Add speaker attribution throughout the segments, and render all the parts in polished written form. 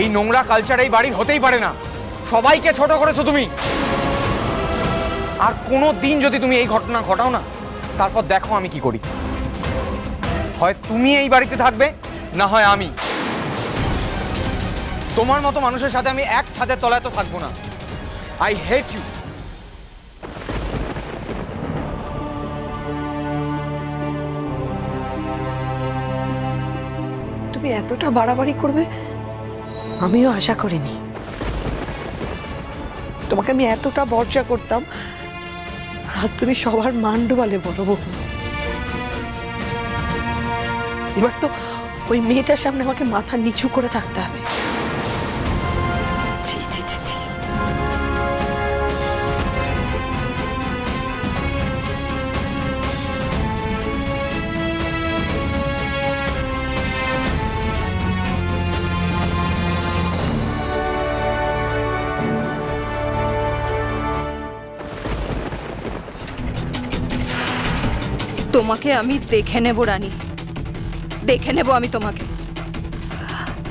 Speaker 1: এই নোংরা কালচার এই বাড়ির হতেই পারে না। সবাইকে ছোট করেছো তুমি। আর কোনো দিন যদি তুমি এই ঘটনা ঘটাও না, তারপর দেখো আমি কি করি। হয় তুমি এই বাড়িতে থাকবে, না হয় আমি। তোমার মতো মানুষের সাথে আমি এক ছাদের তলায় তো থাকবো না। I hate you.
Speaker 2: তুমি এতটা বাড়াবাড়ি করবে আমিও আশা করিনি। তোমাকে আমি এতটা বর্জা করতাম, আজ তুমি সবার মান ডুবালে বড় বউ। এবার তো ওই মেয়েটার সামনে আমাকে মাথা নিচু করে থাকতে হবে। ছি ছি ছি ছি।
Speaker 3: তোমাকে আমি দেখে নেব রানী, দেখে নেব আমি তোমাকে।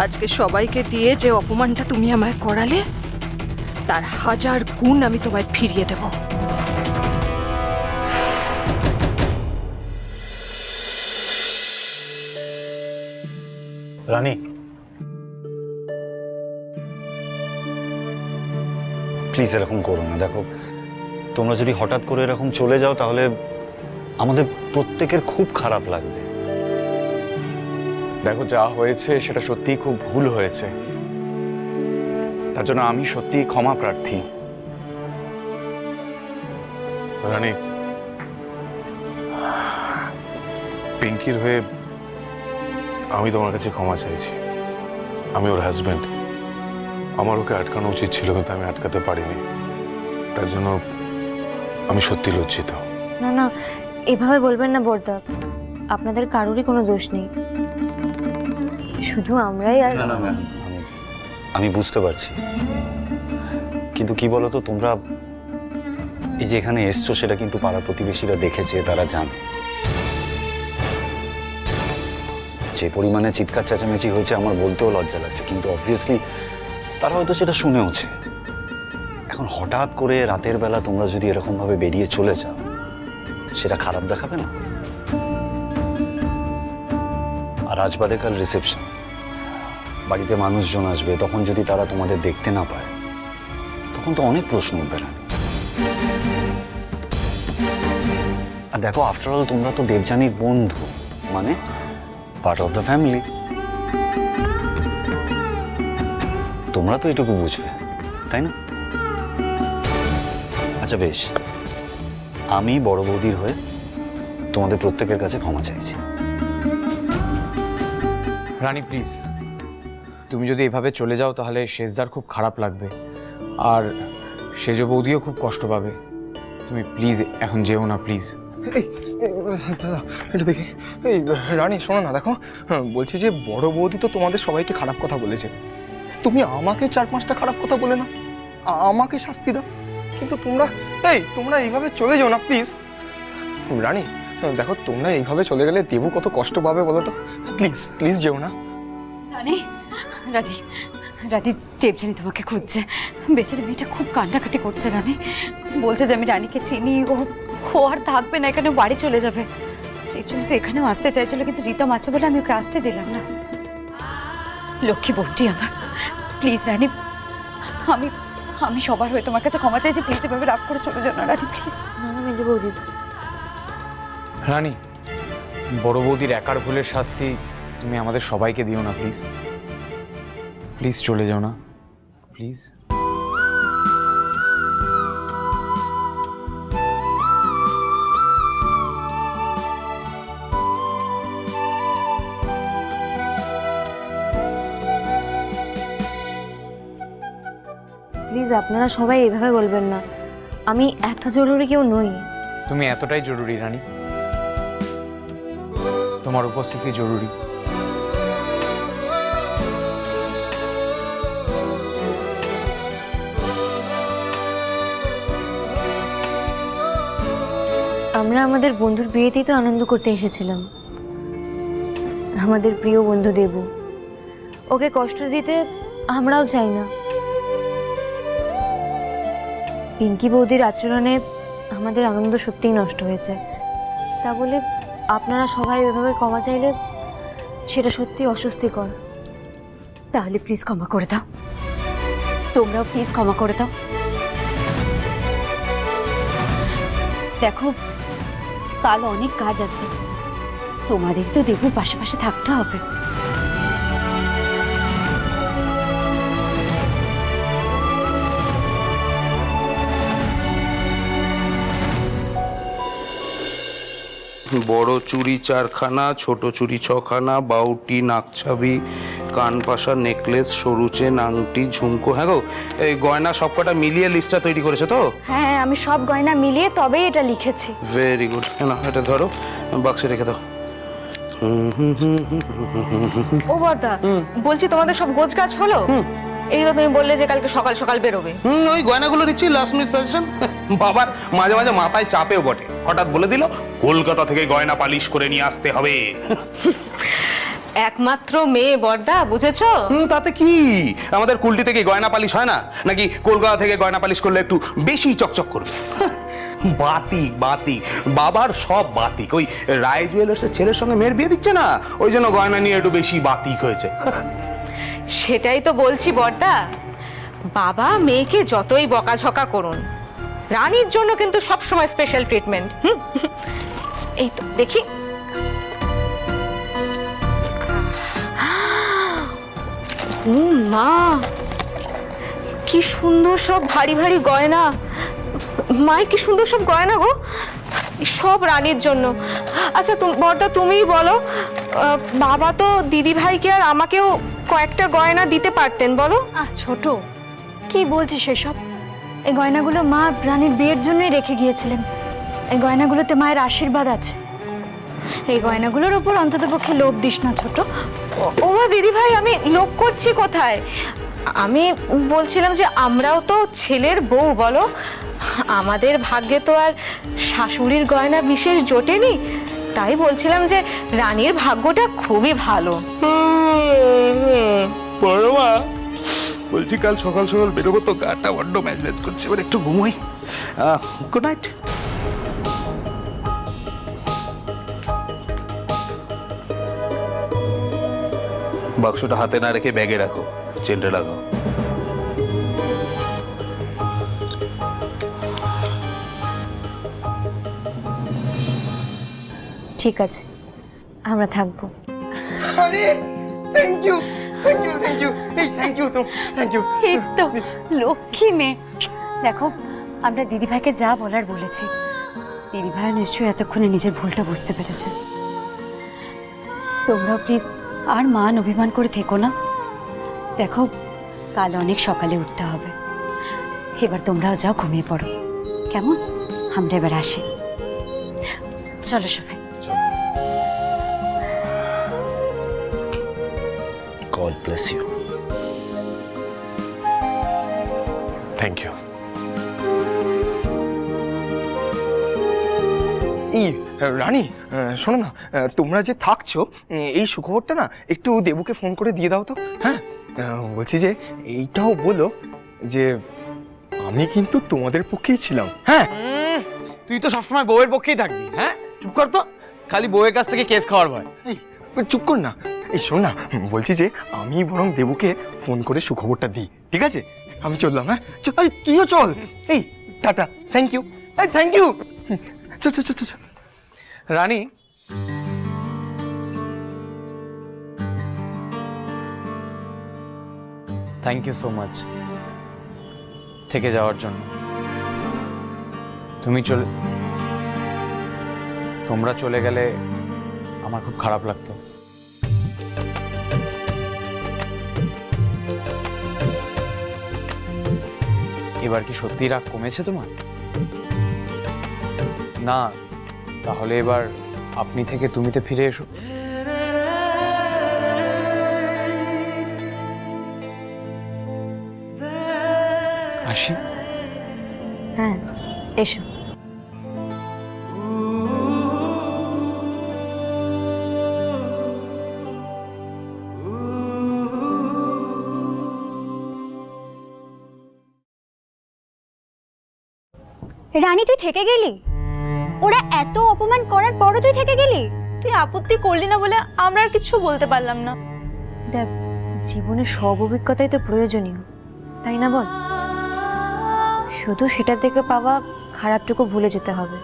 Speaker 3: আজকে সবাইকে দিয়ে যে অপমানটা তুমি আমায় করালে, তার 1000 গুণ আমি তোমায় ফিরিয়ে দেব।
Speaker 4: রানী, প্লিজ এরকম করো না। দেখো, তোমরা যদি হঠাৎ করে এরকম চলে যাও তাহলে আমাদের প্রত্যেকের খুব খারাপ লাগবে।
Speaker 1: দেখো, যা হয়েছে সেটা সত্যিই খুব ভুল হয়েছে। তার জন্য আমি সত্যিই ক্ষমা প্রার্থী।
Speaker 5: রানী, পিঙ্কির হয়ে আমি তোমার কাছে ক্ষমা চাইছি। আমি ওর হাজব্যান্ড, আমার ওকে আটকানো উচিত ছিল, কিন্তু আমি আটকাতে পারিনি। তার জন্য আমি সত্যি লজ্জিত।
Speaker 6: না না, এভাবে বলবেন না বড়দা। আপনাদের কারোরই কোনো দোষ নেই, শুধু আমরাই। আর
Speaker 4: না না ম্যাম, আমি বুঝতে পারছি, কিন্তু কি বলতো, তোমরা এই যে এখানে এসছো সেটা কিন্তু পাড়া প্রতিবেশীরা দেখেছে, তারা জানে যে পরিমাণে চিৎকার চেঁচামেচি হয়েছে। আমার বলতেও লজ্জা লাগছে, কিন্তু অবভিয়াসলি তারা হয়তো সেটা শুনেওছে। এখন হঠাৎ করে রাতের বেলা তোমরা যদি এরকম ভাবে বেরিয়ে চলে যাও, সেটা খারাপ দেখাবে না? আর আজ বাদে কাল রিসেপশন, বাড়িতে মানুষজন আসবে, তখন যদি তারা তোমাদের দেখতে না পায়, তখন তো অনেক প্রশ্ন উঠবে না। আর দেখো, আফটার অল তোমরা তো দেবযানীর বন্ধু, মানে পার্ট অফ দ্য ফ্যামিলি। তোমরা তো এটুকু বুঝবে, তাই না? আচ্ছা বেশ, আমি বড় বৌদির হয়ে তোমাদের প্রত্যেকের কাছে ক্ষমা চাইছি।
Speaker 1: রানী প্লিজ, তুমি যদি এভাবে চলে যাও তাহলে শেষদার খুব খারাপ লাগবে, আর সেজ বৌদিও খুব কষ্ট পাবে। তুমি প্লিজ এখন যেও না, প্লিজ।
Speaker 7: এই দাদা, একটু দেখি। এই রানী, শোনো না, দেখো, বলছি যে বড় বৌদি তো তোমাদের সবাইকে খারাপ কথা বলেছে। তুমি আমাকে 4-5টা খারাপ কথা বলে না, আমাকে শাস্তি দাও। কিন্তু তোমরা এইভাবে চলে যাও না প্লিজ। রানী দেখো, তোমরা এইভাবে চলে গেলে দেবু কত কষ্ট পাবে বলো তো। প্লিজ প্লিজ যেও না।
Speaker 8: রানী, রানী, রানী, দেবযানী তোমাকে খুঁজছে। বেচারি মেয়েটা খুব কান্নাকাটি করছে রানী। বলছে যে আমি রানীকে চিনি, ও আর থাকবে না এখানে, বাড়ি চলে যাবে। দেবযানী তো এখানেও আসতে চাইছিল, কিন্তু রিতম আছে বলে আমি ওকে আসতে দিলাম না। লক্ষ্মী বোনটি আমার, প্লিজ রানী, আমি সবার হয়ে তোমার কাছে ক্ষমা চাইছি। প্লিজ এভাবে রাগ করে চলে যাও না রানী, প্লিজ।
Speaker 6: না না মেজো বৌদি,
Speaker 1: রানী, বড় বৌদির একার ভুলের শাস্তি তুমি আমাদের সবাইকে দিও না, প্লিজ। প্লিজ চলে যাও না, প্লিজ।
Speaker 6: প্লিজ আপনারা সবাই এইভাবে বলবেন না। আমি এত জরুরি কেউ নই।
Speaker 1: তুমি এতটাই জরুরি রানী, তোমার উপস্থিতি জরুরি।
Speaker 6: আমরা আমাদের বন্ধুর বিয়েতেই তো আনন্দ করতে এসেছিলাম। আমাদের প্রিয় বন্ধু দেবু, ওকে কষ্ট দিতে আমরাও চাই না। পিঙ্কি বৌদির আচরণে আমাদের আনন্দ সত্যিই নষ্ট হয়েছে। তা বলে আপনারা সবাই এভাবে ক্ষমা চাইলে সেটা সত্যি অস্বস্তিকর।
Speaker 8: তাহলে প্লিজ ক্ষমা করে দাও, তোমরাও প্লিজ ক্ষমা করে দাও। দেখো, কাল অনেক কাজ আছে, তোমাদের তো দেবুর পাশে থাকতে হবে।
Speaker 9: বড় চুড়ি 4খানা, ছোট চুড়ি 6খানা, বাউটি, নাকছাবি, কানপাশা, নেকলেস, সরু চেন, আংটি, ঝুমকো। হ্যাঁ গো, এই গয়না সবকটা মিলিয়ে লিস্টটা তৈরি করেছো তো?
Speaker 10: হ্যাঁ, আমি সব গয়না মিলিয়ে তবেই এটা লিখেছি।
Speaker 9: Very good. না, এটা ধরো, বাক্সে রেখে দাও।
Speaker 3: ও বর্দা, বলছি তোমাদের সব গোছ গাছ হলো? এই তো তুমি বললে যে কালকে সকাল সকাল বেরোবে।
Speaker 9: ওই গয়নাগুলো নিচ্ছি, লাস্ট মিনিট সাজেশন। বাবার মাঝে মাঝে মাথায় চাপেও বটে, হঠাৎ বলে দিল কলকাতা থেকে গয়না পালিশ করে নিয়ে আসতে হবে।
Speaker 3: একমাত্র মেয়ে বর্দা, বুঝেছো?
Speaker 9: তাতে কি, আমাদের কুলটি থেকে গয়না পালিশ হয় না নাকি? কলকাতা থেকে গয়না পালিশ করলে একটু বেশি চকচক করবে। বাতিক বাতিক, বাবার সব বাতিক। ওই রায় জুয়েলার্সের ছেলের সঙ্গে মেয়ের বিয়ে দিচ্ছে না, ওই জন্য গয়না নিয়ে একটু বেশি বাতিক হয়েছে।
Speaker 3: সেটাই তো বলছি বর্দা, বাবা মেয়েকে যতই বকাঝকা করুন, রানীর জন্য কিন্তু সব সময় স্পেশাল ট্রিটমেন্ট। এই তো দেখি, ও মা, কি সুন্দর সব ভারী ভারী গয়না। মায়ের কি সুন্দর সব গয়না গো, সব রানীর জন্য। আচ্ছা বর্দা, তুমিই বলো, বাবা তো দিদি ভাইকে আর আমাকেও কয়েকটা গয়না দিতে পারতেন, বলো।
Speaker 10: ছোট, কি বলছিস সেসব? এই গয়নাগুলো মা রানীর বিয়ের জন্যই রেখে গিয়েছিলেন। এই গয়নাগুলোতে মায়ের আশীর্বাদ আছে। এই গয়নাগুলোর উপর অন্ততপক্ষে লোভ দিস না ছোট।
Speaker 3: ও মা, দিদি ভাই, আমি লোভ করছি কোথায়? আমি বলছিলাম যে আমরাও তো ছেলের বউ, বলো। আমাদের ভাগ্যে তো আর শাশুড়ির গয়না বিশেষ জোটেনি, তাই বলছিলাম যে রানীর ভাগ্যটা খুবই ভালো।
Speaker 9: বড় মা, বলছি কাল সকাল সকাল বেরোবো তো, গাটা বড্ড ম্যাজ করছে, এবার একটু ঘুমোই। Good night. বাক্সটা হাতে না রেখে ব্যাগে রাখো, চেনটা লাগাও।
Speaker 6: ঠিক আছে, আমরা থাকবো।
Speaker 7: আরে thank you, thank you, thank you, এই থ্যাংক ইউ তো, থ্যাংক ইউ।
Speaker 8: এই তো লক্ষ্মী মেয়ে। দেখো, আমরা দিদিভাইকে যা বলার বলেছি, দিদিভাই নিশ্চয়ই এতক্ষণে নিজের ভুলটা বুঝতে পেরেছে। তোমরাও প্লিজ আর মান অভিমান করে থেকো না। দেখো, কাল অনেক সকালে উঠতে হবে। এবার তোমরাও যাও, ঘুমিয়ে পড়ো, কেমন? আমরা এবার আসি, চলো সবাই।
Speaker 4: God bless you.
Speaker 5: Thank you.
Speaker 7: এই রানী, শোনো না, তোমরা যে থাকছো, এই সুখবরটা না একটু দেবুকে ফোন করে দিয়ে দাও তো। হ্যাঁ, বলছি যে এইটাও বলো যে আমি কিন্তু তোমাদের পক্ষেই ছিলাম। হ্যাঁ,
Speaker 1: তুই তো সবসময় বউয়ের পক্ষেই থাকবি। হ্যাঁ, চুপ কর তো, খালি বউয়ের কাছ থেকে কেস খাওয়ার ভয়।
Speaker 7: এই চুপ কর না। এই শোন না, বলছি যে আমি বরং দেবুকে ফোন করে সুখবরটা দিই, ঠিক আছে? আমি চললাম। হ্যাঁ, আরে তুইও চল। এই টাটা, থ্যাংক ইউ, এই থ্যাংক ইউ। চল চল চল চল।
Speaker 1: রানী, থ্যাংক ইউ সো মাচ থেকে যাওয়ার জন্য। তোমরা চলে গেলে আমার খুব খারাপ লাগতো। এবার কি সত্যি রাগ কমেছে তোমার? না, তাহলে এবার আপনি থেকে তুমিতে ফিরে এসো। আসি?
Speaker 6: হ্যাঁ, এসো।
Speaker 10: রানী তুই থেকে গেলি? ওরা এত অপমান করার পরও তুই থেকে গেলি?
Speaker 11: তুই আপত্তি করলি না বলে আমরা আর কিছু বলতে পারলাম না।
Speaker 6: দেখ, জীবনে সব অভিজ্ঞতাই তো প্রয়োজনীয়, তাই না বল? শুধু সেটা থেকে পাওয়া খারাপটুকু ভুলে যেতে হবে,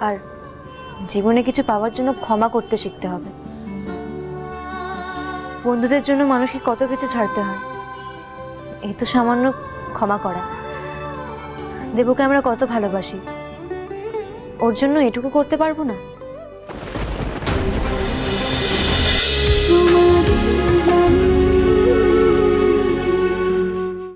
Speaker 6: আর জীবনে কিছু পাওয়ার জন্য ক্ষমা করতে শিখতে হবে। বন্ধুদের জন্য মানুষকে কত কিছু ছাড়তে হয়, এই তো সামান্য ক্ষমা করা। দেবকে আমরা কত ভালোবাসি, ওর জন্য এটুকু করতে পারবো না?